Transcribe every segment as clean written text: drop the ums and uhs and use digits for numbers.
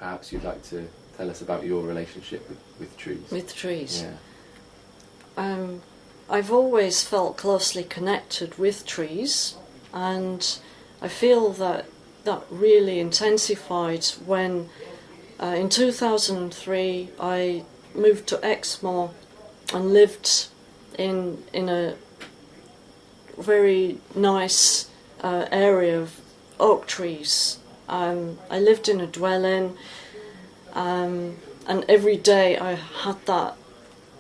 perhaps you'd like to tell us about your relationship with trees. With trees? Yeah. I've always felt closely connected with trees, and I feel that really intensified when in 2003 I moved to Exmoor and lived in a very nice area of oak trees. I lived in a dwelling, and every day I had that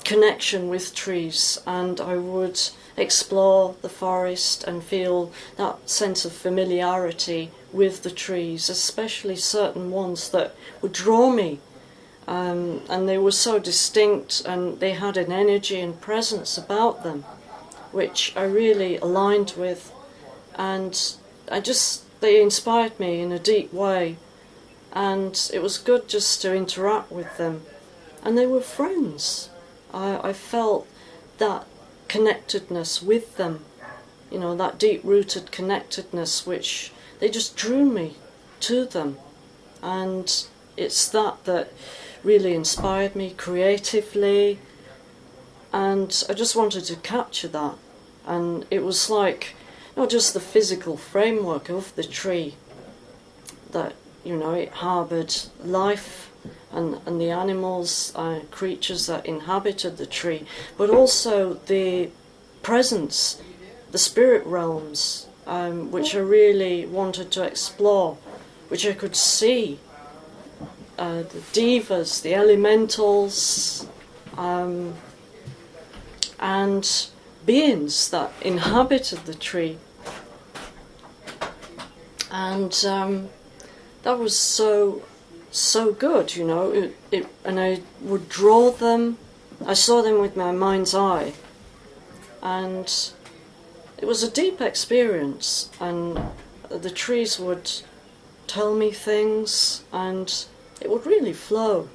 connection with trees, and I would explore the forest and feel that sense of familiarity with the trees, especially certain ones that would draw me, and they were so distinct and they had an energy and presence about them which I really aligned with, and they inspired me in a deep way, and it was good just to interact with them, and they were friends. I felt that connectedness with them, that deep-rooted connectedness, which they just drew me to them. And it's that really inspired me creatively, and I just wanted to capture that. And it was like, not just the physical framework of the tree, that, it harboured life, and the animals, creatures that inhabited the tree, but also the presence, the spirit realms, which I really wanted to explore, which I could see, the devas, the elementals, and beings that inhabited the tree. And that was so good, and I would draw them. I saw them with my mind's eye, and it was a deep experience, and the trees would tell me things, and it would really flow.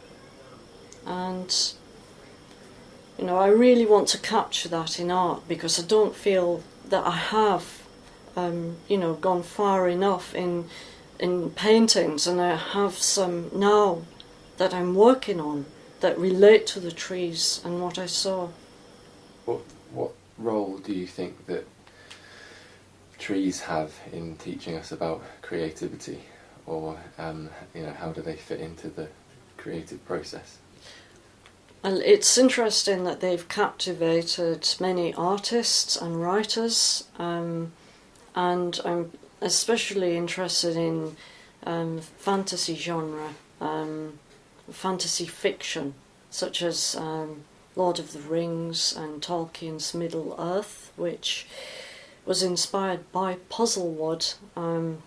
And I really want to capture that in art, because I don't feel that I have gone far enough in paintings, and I have some now that I'm working on that relate to the trees and what I saw. What role do you think that trees have in teaching us about creativity, or how do they fit into the creative process? Well, it's interesting that they've captivated many artists and writers, and I'm especially interested in fantasy genre, fantasy fiction, such as Lord of the Rings and Tolkien's Middle-earth, which was inspired by puzzlewood, an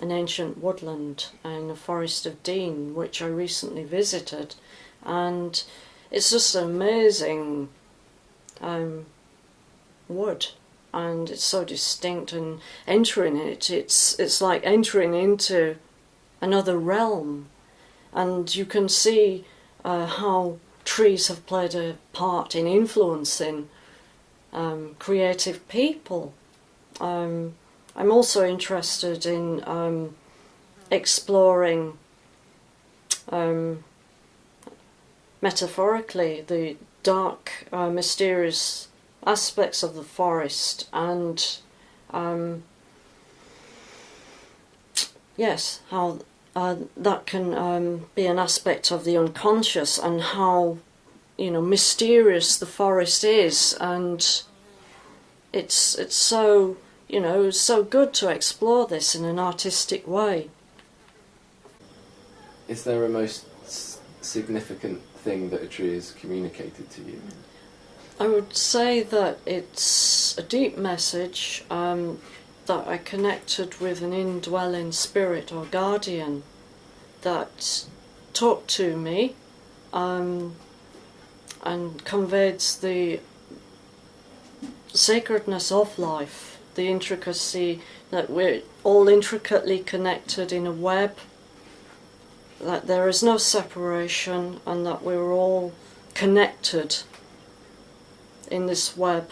ancient woodland in the Forest of Dean, which I recently visited, and it's just an amazing wood, and it's so distinct, and entering it's like entering into another realm, and you can see how trees have played a part in influencing creative people. I'm also interested in exploring metaphorically the dark, mysterious aspects of the forest, and how that can be an aspect of the unconscious, and how mysterious the forest is, and it's so so good to explore this in an artistic way. Is there a most significant thing that a tree has communicated to you? I would say that it's a deep message, that I connected with an indwelling spirit or guardian that talked to me, and conveyed the sacredness of life, the intricacy that we're all intricately connected in a web, that there is no separation, and that we're all connected in this web,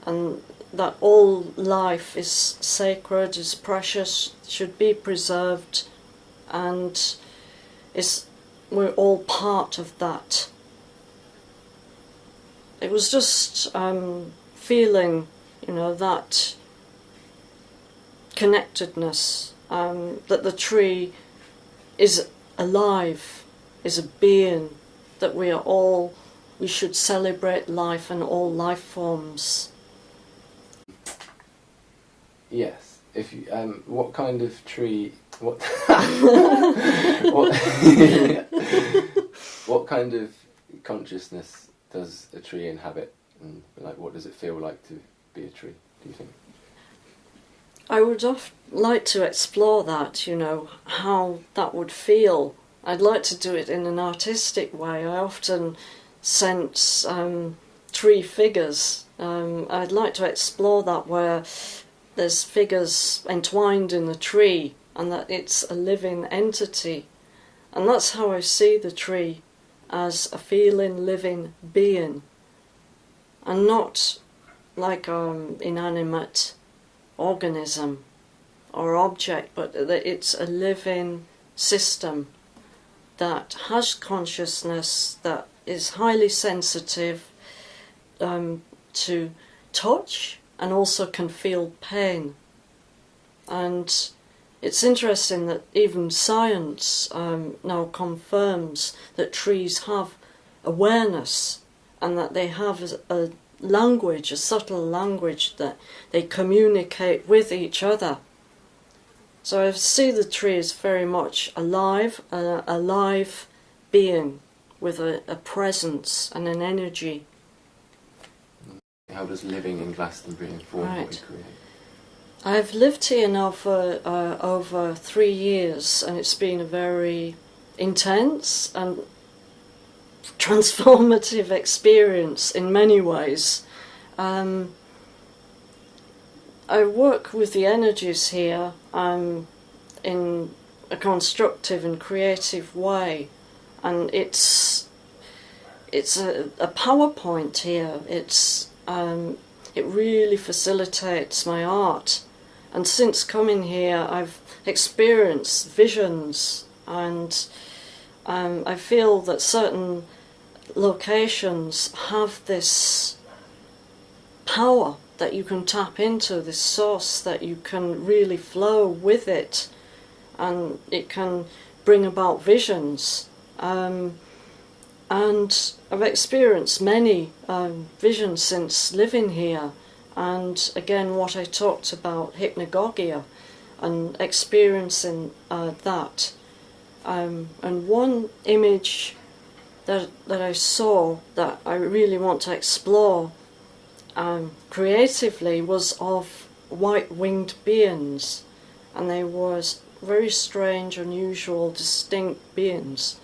and that all life is sacred, is precious, should be preserved, and we're all part of that. It was just feeling, that connectedness, that the tree is alive, is a being, that we should celebrate life and all life forms. Yes. If you, what kind of tree? What? What kind of consciousness does a tree inhabit, and what does it feel like to be a tree? Do you think? I would like to explore that. How that would feel. I'd like to do it in an artistic way. I often sense tree figures. I'd like to explore that, where there's figures entwined in the tree and that it's a living entity. And that's how I see the tree, as a feeling, living being, and not like an inanimate organism or object, but that it's a living system that has consciousness, that is highly sensitive to touch, and also can feel pain. And it's interesting that even science now confirms that trees have awareness, and that they have a language, a subtle language, that they communicate with each other. So I see the tree as very much alive, a live being with a presence and an energy. How does living in Glastonbury inform what you create? I've lived here now for over 3 years, and it's been a very intense and transformative experience in many ways. I work with the energies here in a constructive and creative way, and it's a PowerPoint here. It really facilitates my art, and since coming here I've experienced visions, and I feel that certain locations have this power that you can tap into, this source that you can really flow with it, and it can bring about visions. And I've experienced many visions since living here, and again what I talked about, hypnagogia, and experiencing that. And one image that I saw that I really want to explore creatively was of white-winged beings, and they were very strange, unusual, distinct beings,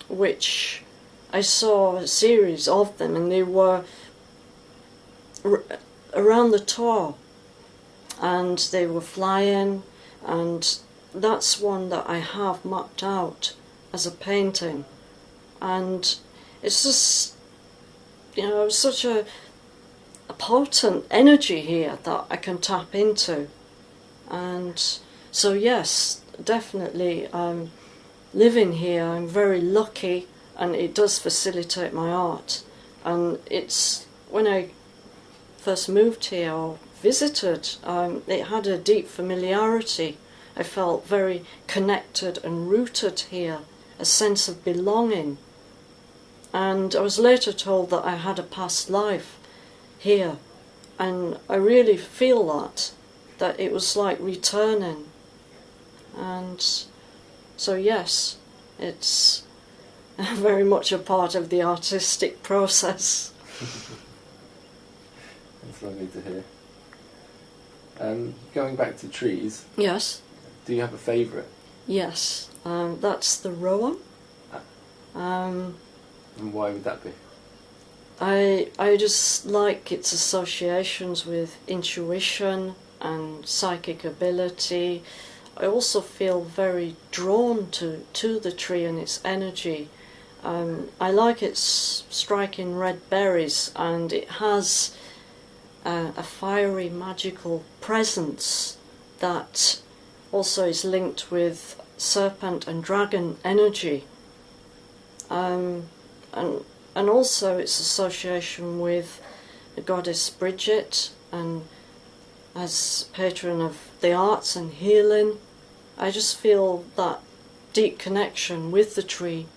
which I saw a series of them, and they were around the tower, and they were flying, and that's one that I have mapped out as a painting. And it's just, such a potent energy here that I can tap into. And so yes, definitely living here, I'm very lucky, and it does facilitate my art. And it's, when I first moved here or visited, it had a deep familiarity. I felt very connected and rooted here, a sense of belonging. And I was later told that I had a past life here, and I really feel that it was like returning. And so yes, it's very much a part of the artistic process. That's lovely to hear. Going back to trees. Yes. Do you have a favourite? Yes, that's the rowan. And why would that be? I just like its associations with intuition and psychic ability. I also feel very drawn to the tree and its energy. I like its striking red berries, and it has a fiery, magical presence that also is linked with serpent and dragon energy, and also its association with the goddess Bridget, and as patron of the arts and healing. I just feel that deep connection with the tree